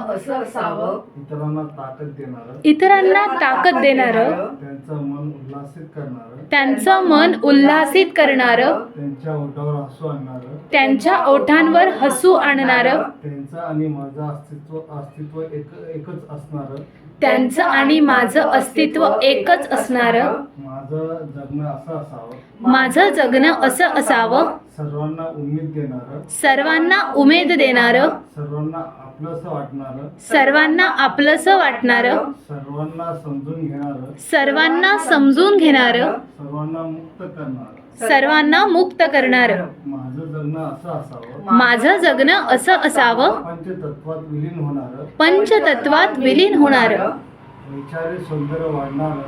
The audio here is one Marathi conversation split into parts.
असं असावं, इतरांना ताकद देणारं, इतरांना ताकद देणारं, त्यांचं मन उल्हासित करणारं, त्यांचं मन उल्हासित करणारं, त्यांच्या ओठावर हसू आणणारं, त्यांच्या ओठांवर हसू आणणारं, त्यांचं आणि माझं अस्तित्व एकच असणारं, त्यांचं आणि माझं अस्तित्व एकच असणारं, माझं जगणं असं असावं, माझं जगणं असं असावं, सर्वांना उमेद देणारं, सर्वांना उमेद देणारं, सर्वांना आपलंसं वाटणारं, सर्वांना आपलंसं वाटणारं, सर्वांना समजून घेणारं, सर्वांना समजून घेणारं, सर्वांना मुक्त करणारं. सर्वांना मुक्त करणारं. माझं जगणं असं असावं, माझं जगणं असं असावं, पंचतत्वात विलीन होणारं, पंचतत्वात विलीन होणारं, वैचारिक सौंदर्य वाढणारं,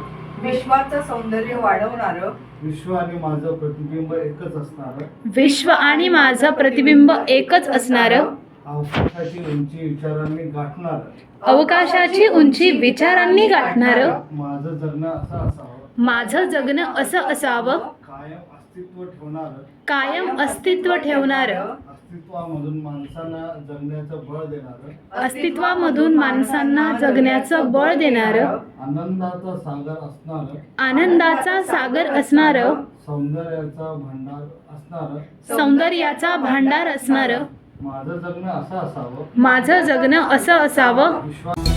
विश्वाचं सौंदर्य वाढवणारं, विश्व आणि माझं प्रतिबिंब एकच असणारं, विश्व आणि माझं प्रतिबिंब एकच असणारं, अवकाशाची उंची विचारांनी गाठणारं. अवकाशाची उंची विचारांनी गाठणारं. माझं जगणं असं असावं, माझं जगणं असं असावं, कायम अस्तित्व ठेवणारं, कायम अस्तित्व ठेवणारं, अस्तित्वामधून माणसांना जगण्याचं बळ देणारं, अस्तित्वामधून माणसांना जगण्याचं बळ देणारं, आनंदाचा सागर असणारं, आनंदाचा सागर असणारं, सौंदर्याचा भांडार असणारं. सौंदर्याचा भांडार असणारं. माझं जगणं असं असावं, माझं जगणं असं असावं, विश्वास